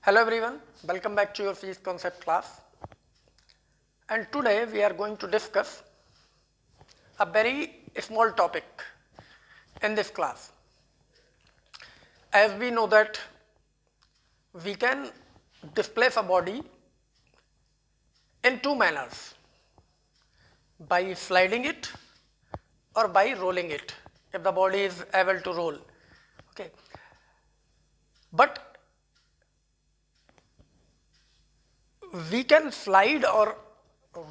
Hello everyone, welcome back to your physics concept class. And today we are going to discuss a very small topic in this class. As we know that we can displace a body in two manners, by sliding it or by rolling it, if the body is able to roll. Okay. But we can slide or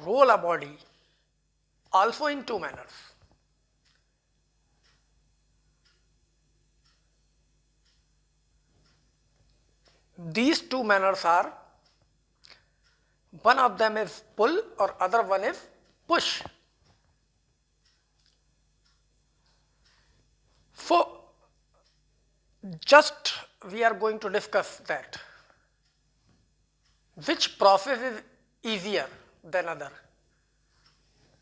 roll a body also in two manners. These two manners are, one of them is pull or other one is push. So just we are going to discuss that. Which process is easier than other,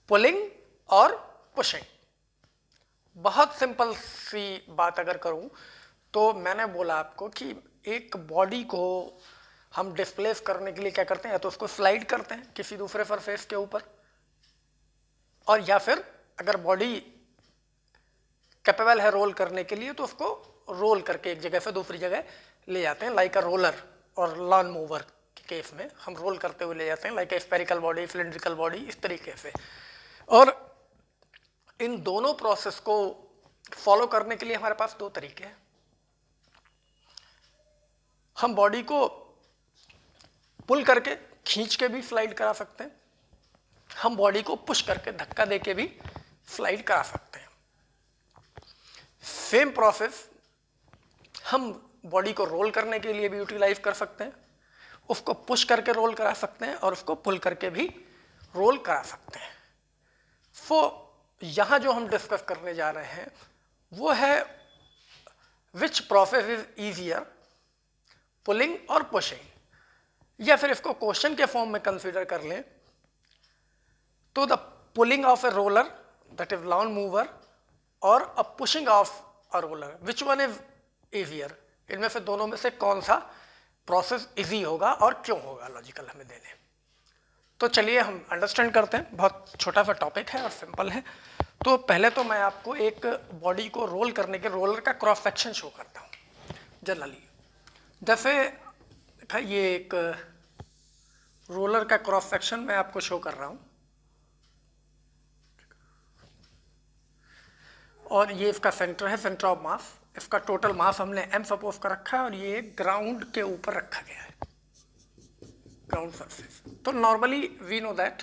pulling और pushing? बहुत simple सी बात अगर करूं तो मैंने बोला आपको कि एक बॉडी को हम डिस्प्लेस करने के लिए क्या करते हैं, या तो उसको स्लाइड करते हैं किसी दूसरे सरफेस के ऊपर, और या फिर अगर बॉडी कैपेबल है रोल करने के लिए तो उसको रोल करके एक जगह से दूसरी जगह ले जाते हैं, लाइक अ रोलर और लॉन मूवर के केस में हम रोल करते हुए ले जाते हैं, like a spherical body, cylindrical body, इस तरीके से। और इन दोनों प्रोसेस को फॉलो करने के लिए हमारे पास दो तरीके हैं। हम बॉडी को पुल करके खींच के भी स्लाइड करा सकते हैं, हम बॉडी को पुश करके धक्का देके भी स्लाइड करा सकते हैं। सेम प्रोसेस हम बॉडी को रोल करने के लिए भी यूटिलाइज कर सकते हैं, उसको पुश करके रोल करा सकते हैं और उसको पुल करके भी रोल करा सकते हैं। सो यहाँ जो हम डिस्कस करने जा रहे हैं वो है which process is easier, pulling और पुशिंग, या फिर इसको क्वेश्चन के फॉर्म में कंसीडर कर लें तो the pulling of a roller that is lawn mower और a pushing of a roller, which one is easier? इनमें से दोनों में से कौन सा प्रोसेस इजी होगा और क्यों होगा, लॉजिकल हमें देने। तो चलिए हम अंडरस्टैंड करते हैं। बहुत छोटा सा टॉपिक है और सिंपल है। तो पहले तो मैं आपको एक बॉडी को रोल करने के रोलर का क्रॉस सेक्शन शो करता हूँ। जनरली जैसे ये एक रोलर का क्रॉस सेक्शन मैं आपको शो कर रहा हूँ, और ये इसका सेंटर है, सेंटर ऑफ मास। इसका टोटल मास हमने m सपोज कर रखा है और ये ग्राउंड के ऊपर रखा गया है, ग्राउंड सरफेस। तो normally we know that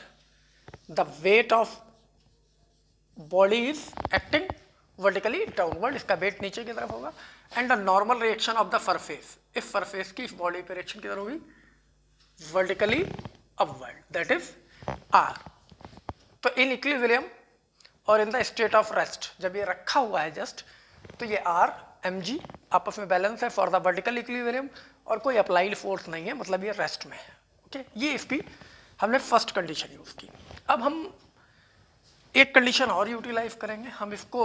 the weight of body is acting vertically downward, इसका वेट नीचे की तरफ होगा, and the normal reaction of the surface, इस सरफेस की इस बॉडी पे रिएक्शन किधर होगी, vertically upward, that is r। तो इन इक्विलिब्रियम और in the state of rest जब ये रखा हुआ है जस्ट, तो ये r mg आपस में बैलेंस है फॉर द वर्टिकल इक्विलिब्रियम और कोई अप्लाइड फोर्स नहीं है, मतलब ये रेस्ट में है। ओके, ये इसकी हमने फर्स्ट कंडीशन यूज की। अब हम एक कंडीशन और यूटिलाइज करेंगे। हम इसको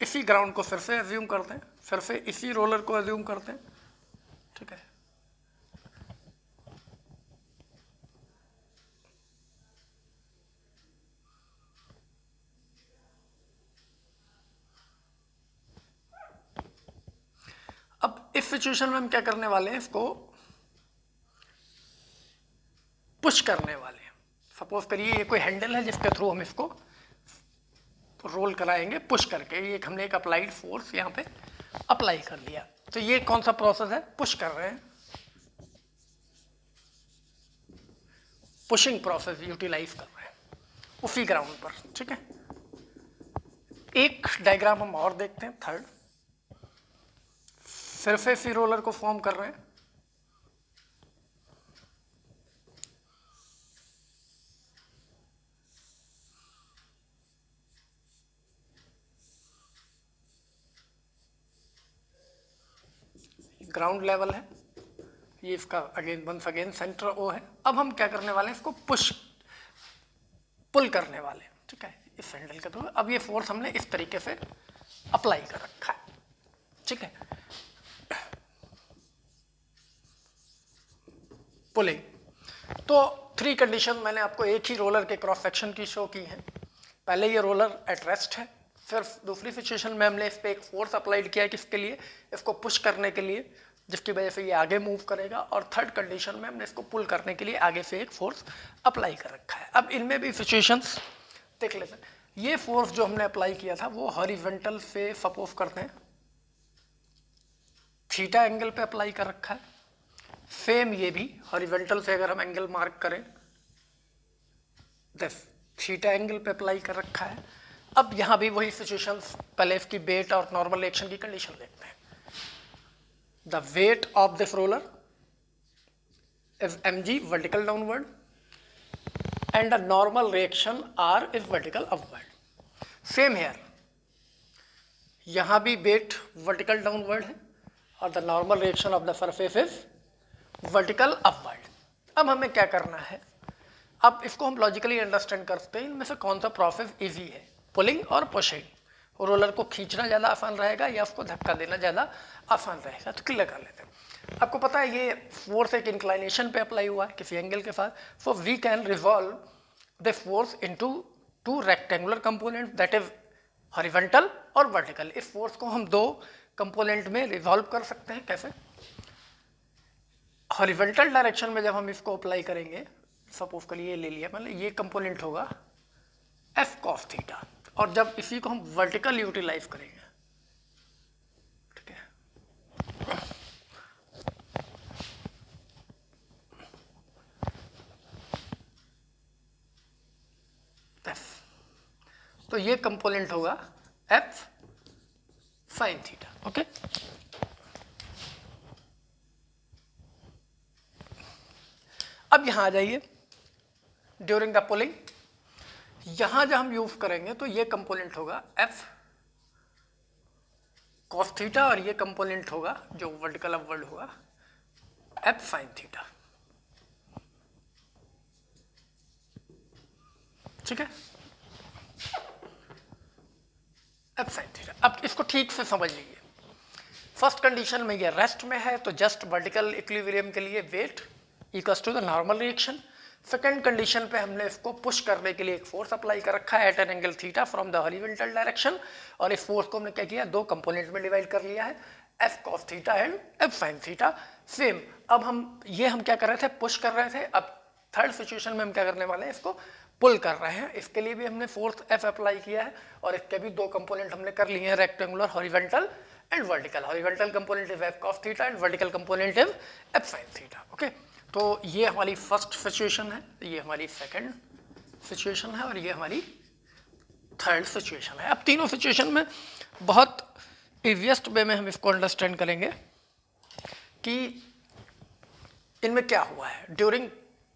इसी ग्राउंड को फिर से एज्यूम करते हैं, फिर से इसी रोलर को एज्यूम करते हैं, ठीक है। अब इस सिचुएशन में हम क्या करने वाले हैं, इसको पुश करने वाले हैं। सपोज करिए ये कोई हैंडल है जिसके थ्रू हम इसको रोल कराएंगे पुश करके। ये हमने एक अप्लाइड फोर्स यहाँ पे अप्लाई कर लिया। तो ये कौन सा प्रोसेस है, पुश कर रहे हैं, पुशिंग प्रोसेस यूटिलाइज कर रहे हैं उसी ग्राउंड पर, ठीक है। एक डायग्राम हम और देखते हैं, थर्ड। सिर्फ इसी रोलर को फॉर्म कर रहे हैं, ग्राउंड लेवल है, ये इसका again once again centre O है। अब हम क्या करने वाले हैं, इसको पुश पुल करने वाले हैं, ठीक है, इस हैंडल के थ्रू। अब ये फोर्स हमने इस तरीके से अप्लाई कर रखा है, ठीक है। पुलिंग। तो 3 कंडीशन मैंने आपको एक ही रोलर के क्रॉस सेक्शन की शो की है। पहले ये रोलर एट रेस्ट है, फिर दूसरी सिचुएशन में हमने इस पर एक फोर्स अप्लाइड किया है, किसके लिए, इसको पुश करने के लिए, जिसकी वजह से ये आगे मूव करेगा, और थर्ड कंडीशन में हमने इसको पुल करने के लिए आगे से एक फोर्स अप्लाई कर रखा है। अब इनमें भी सिचुएशंस देख लेते हैं। ये फोर्स जो हमने अप्लाई किया था वो हॉरिजॉन्टल से सपोज करते हैं थीटा एंगल पे अप्लाई कर रखा है। सेम ये भी हॉरिजॉन्टल से अगर हम एंगल मार्क करें दिस थीटा एंगल पे अप्लाई कर रखा है। अब यहाँ भी वही सिचुएशंस, पहले इसकी वेट और नॉर्मल रिएक्शन की कंडीशन देखते हैं। The weight of this roller is mg vertical downward and a normal reaction r is vertical upward. Same here, यहाँ भी weight vertical downward है और the normal reaction of the surface is vertical upward. अब हमें क्या करना है, अब इसको हम लॉजिकली अंडरस्टैंड करते हैं इनमें से कौन सा प्रोसेस इजी है, पुलिंग और पुशिंग। रोलर को खींचना ज़्यादा आसान रहेगा या उसको धक्का देना ज़्यादा आसान रहेगा, तो क्लियर कर लेते हैं। आपको पता है ये फोर्स एक इंक्लाइनेशन पे अप्लाई हुआ है किसी एंगल के साथ, so we can resolve the force into 2 rectangular component that is horizontal और वर्टिकल। इस फोर्स को हम 2 कंपोनेंट में रिजॉल्व कर सकते हैं। कैसे, हॉरिजॉन्टल डायरेक्शन में जब हम इसको अप्लाई करेंगे, सपोज करिए ले लिया, मतलब ये कंपोनेंट होगा एफ कॉस थीटा, और जब इसी को हम वर्टिकल यूटिलाइज करेंगे, ठीक है, तो ये कंपोनेंट होगा एफ साइन थीटा। ओके, अब यहां आ जाइए, ड्यूरिंग द पुलिंग यहां जब हम यूज करेंगे तो ये कंपोनेंट होगा एफ कॉस थीटा, और ये कंपोनेंट होगा जो वर्टिकल अपवर्ड होगा एफ साइन थीटा। ठीक है, एफ साइन थीटा। अब इसको ठीक से समझ लीजिए। फर्स्ट कंडीशन में ये रेस्ट में है, तो जस्ट वर्टिकल इक्विलिब्रियम के लिए weight equals to the normal reaction. Second condition पे हमने इसको पुश करने के लिए एक फोर्स अप्लाई कर रखा है at an angle theta from the horizontal direction, और इस फोर्स को हमने क्या किया, 2 कंपोनेंट में डिवाइड कर लिया है, F cos theta and F sine theta. Same, अब हम क्या कर रहे थे, पुश कर रहे थे। अब थर्ड सिचुएशन में हम क्या करने वाले हैं, इसको पुल कर रहे हैं। इसके लिए भी हमने फोर्स एफ अप्लाई किया है, और इसके भी 2 कंपोनेंट हमने कर लिए हैं, rectangular horizontal and vertical. Horizontal component is F cos theta and vertical component is F sine theta. Okay, तो ये हमारी फर्स्ट सिचुएशन है, ये हमारी सेकंड सिचुएशन है, और ये हमारी थर्ड सिचुएशन है। अब तीनों सिचुएशन में बहुत इजीएस्ट वे में हम इसको अंडरस्टैंड करेंगे कि इनमें क्या हुआ है, ड्यूरिंग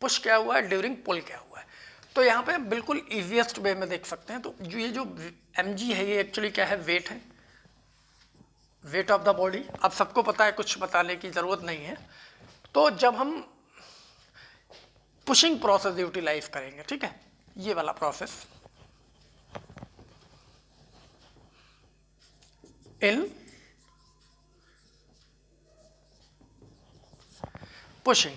पुश क्या हुआ है, ड्यूरिंग पुल क्या हुआ है। तो यहाँ पे बिल्कुल इजीएस्ट वे में देख सकते हैं। तो ये जो mg है, ये एक्चुअली क्या है, वेट है, वेट ऑफ द बॉडी। अब सबको पता है, कुछ बताने की जरूरत नहीं है। तो जब हम पुशिंग प्रोसेस यूटिलाइज करेंगे, ठीक है, ये वाला प्रोसेस इन पुशिंग,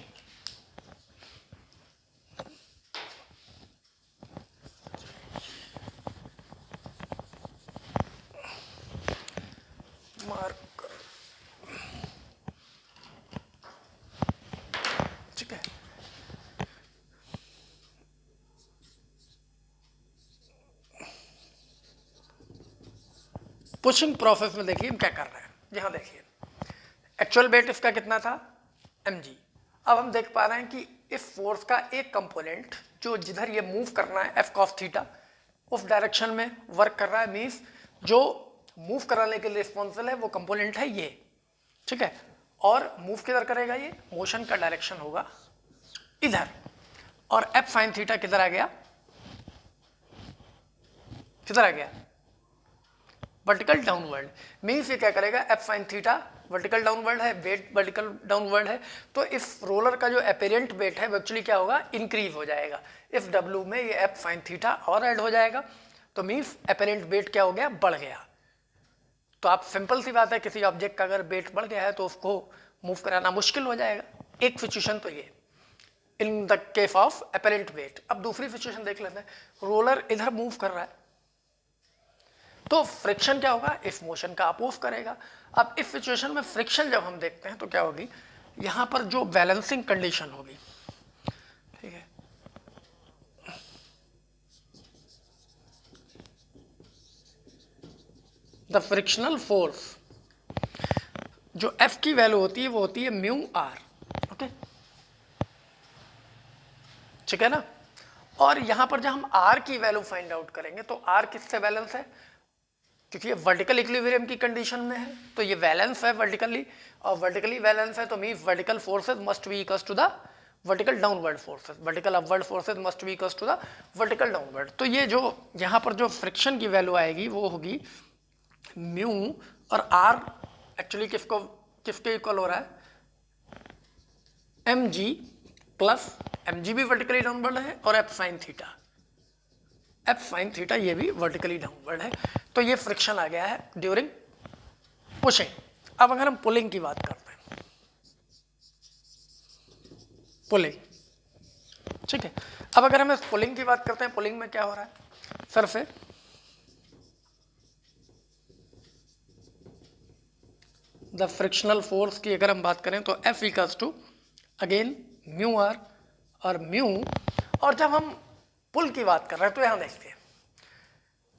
मार्क, ठीक है, पुशिंग प्रोसेस में देखिए हम क्या कर रहे हैं। यहां देखिए एक्चुअल वेट इसका कितना था, mg। अब हम देख पा रहे हैं कि इस फोर्स का एक कंपोनेंट जो जिधर ये मूव करना है एफ कॉस थीटा, उस डायरेक्शन में वर्क कर रहा है, मीन्स जो मूव कराने के लिए रिस्पॉन्सिबल है वो कंपोनेंट है ये, ठीक है। और मूव किधर करेगा, ये मोशन का डायरेक्शन होगा इधर, और एफ साइन थीटा किधर आ गया, किधर आ गया, वर्टिकल डाउनवर्ड। मीन्स ये क्या करेगा, F sine theta vertical downward है, वेट वर्टिकल डाउनवर्ड है, तो इस रोलर का जो अपेरेंट वेट है वो एक्चुअली क्या होगा, इंक्रीज हो जाएगा। इस डब्ल्यू में ये एफ साइन थीटा और ऐड हो जाएगा, तो मीन्स अपेरेंट वेट क्या हो गया, बढ़ गया। तो आप सिंपल सी बात है, किसी ऑब्जेक्ट का अगर वेट बढ़ गया है तो उसको मूव कराना मुश्किल हो जाएगा। एक सिचुएशन तो ये। In the case of apparent wait. अब दूसरी सिचुएशन देख लेते हैं, रोलर इधर मूव कर रहा है तो फ्रिक्शन क्या होगा, इस मोशन का अपोज करेगा। अब इस सिचुएशन में फ्रिक्शन जब हम देखते हैं तो क्या होगी, यहां पर जो बैलेंसिंग कंडीशन होगी, ठीक है, द फ्रिक्शनल फोर्स, जो F की वैल्यू होती है वो होती है म्यू आर। ओके, ठीक है ना। और यहां पर जब हम R की वैल्यू फाइंड आउट करेंगे तो R किससे बैलेंस है, क्योंकि ये वर्टिकल इक्विलिब्रियम की कंडीशन में है तो ये बैलेंस है वर्टिकली, और वर्टिकली बैलेंस है तो means vertical forces must be equals to the vertical downward forces, vertical upward forces must be equals to the vertical downward. तो ये जो यहाँ पर जो फ्रिक्शन की वैल्यू आएगी वो होगी म्यू, और R एक्चुअली किसके इक्वल हो रहा है, mg प्लस mg भी वर्टिकली डाउनवर्ड है और f sin थीटा ये भी वर्टिकली डाउनवर्ड है। तो ये फ्रिक्शन आ गया है ड्यूरिंग पुशिंग। अब अगर हम पुलिंग की बात करते हैं, पुलिंग, ठीक है, अब अगर हम इस पुलिंग की बात करते हैं, पुलिंग में क्या हो रहा है, सर से द फ्रिक्शनल फोर्स की अगर हम बात करें तो F equals to again mu R और म्यू, और जब हम पुल की बात कर रहे हैं तो यहां देखते हैं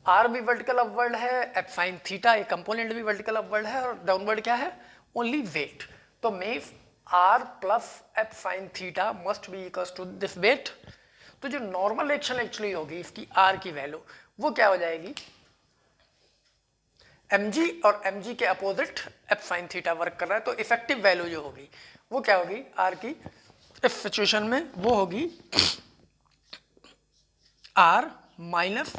R भी वर्टिकल अपवर्ड है, F sin थीटा ये कंपोनेंट भी वर्टिकल अपवर्ड है, और डाउनवर्ड क्या है, ओनली वेट। तो means R plus F sin theta must be equals to this weight. तो जो नॉर्मल एक्शन एक्चुअली होगी इसकी R की वैल्यू वो क्या हो जाएगी, mg और mg के opposite F sin theta work कर रहा है, तो इफेक्टिव वैल्यू जो होगी वो क्या होगी R की इस सिचुएशन में, वो होगी R माइनस,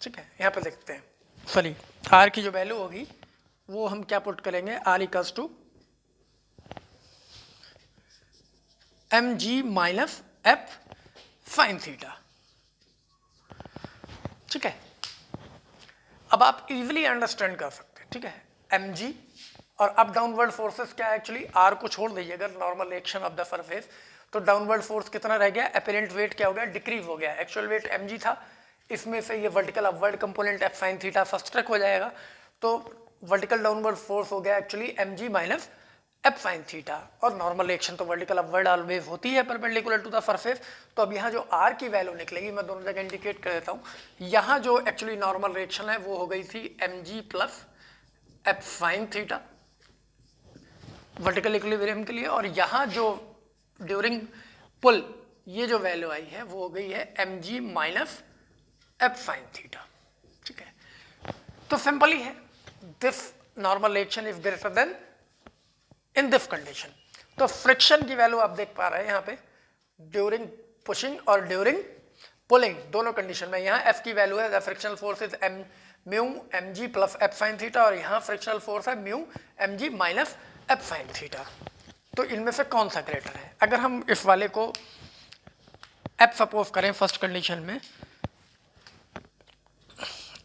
ठीक है, यहां पे देखते हैं, सॉरी R की जो वैल्यू होगी वो हम क्या पुट करेंगे, R equals to mg minus F sin theta, ठीक है। अब आप इजीली अंडरस्टैंड कर सकते हैं, ठीक है, mg और अप डाउनवर्ड फोर्सेस क्या है, एक्चुअली R को छोड़ दीजिए अगर normal action of the surface, तो डाउनवर्ड फोर्स कितना रह गया, अपेरेंट वेट क्या हो गया, डिक्रीज हो गया, एक्चुअल वेट mg था, इसमें से ये vertical upward component F sin theta subtract हो जाएगा, तो वर्टिकल डाउनवर्ड फोर्स हो गया actually mg minus F sin theta, और नॉर्मल एक्शन तो वर्टिकल अपवर्ड ऑलवेज होती है परपेंडिकुलर टू द सरफेस। तो अब यहाँ जो R की वैल्यू निकलेगी, मैं दोनों जगह इंडिकेट कर देता हूँ, यहाँ जो एक्चुअली नॉर्मल रिएक्शन है वो हो गई थी mg plus F sin theta vertical equilibrium के लिए, और यहाँ जो ड्यूरिंग पुल ये जो वैल्यू आई है वो हो गई है mg minus F sin theta, ठीक है। तो सिंपल ही है, this normal reaction is greater then in this condition. तो फ्रिक्शन की वैल्यू आप देख पा रहे हैं यहाँ पे ड्यूरिंग पुशिंग और ड्यूरिंग पुलिंग दोनों कंडीशन में, यहाँ F की वैल्यू है the frictional force is mu mg plus F sin theta, और यहाँ फ्रिक्शनल फोर्स है mu mg minus F sin theta. तो इनमें से कौन सा ग्रेटर है, अगर हम इस वाले को F सपोज करें फर्स्ट कंडीशन में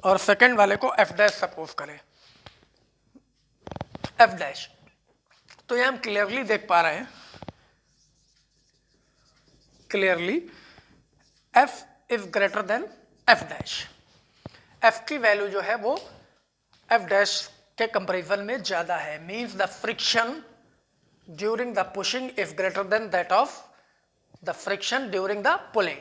और सेकंड वाले को F डैश सपोज करें, F डैश, तो ये हम क्लियरली देख पा रहे हैं, clearly F is greater than F dash, F की वैल्यू जो है वो F डैश के कंपैरिजन में ज्यादा है, means the friction during the pushing is greater than that of the friction during the pulling.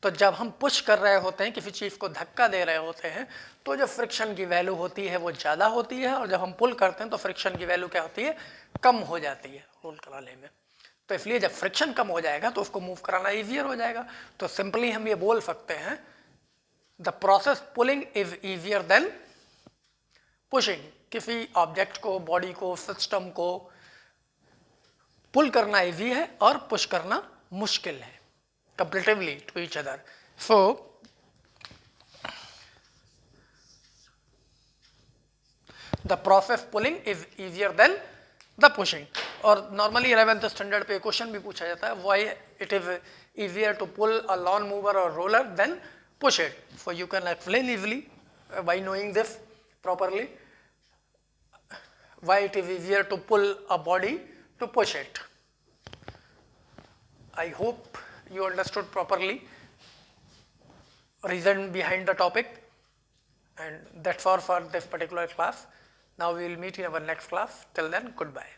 तो जब हम पुश कर रहे होते हैं, किसी चीज को धक्का दे रहे होते हैं, तो जो फ्रिक्शन की वैल्यू होती है वो ज्यादा होती है, और जब हम पुल करते हैं तो फ्रिक्शन की वैल्यू क्या होती है, कम हो जाती है रोल कराने में। तो इसलिए जब फ्रिक्शन कम हो जाएगा तो उसको मूव कराना ईजियर हो जाएगा। तो सिंपली हम ये बोल सकते हैं the process pulling is easier than pushing. किसी ऑब्जेक्ट को, बॉडी को, सिस्टम को पुल करना ईजी है और पुश करना मुश्किल है comparatively to each other. So the process pulling is easier than the pushing. और normally 11th standard पे क्वेश्चन भी पूछा जाता है, why it is easier to pull a lawn mower or roller than push it. So you can explain easily by knowing this properly why it is easier to pull a body to push it. I hope you understood properly reason behind the topic, and that's all for this particular class. Now we will meet in our next class. Till then, goodbye.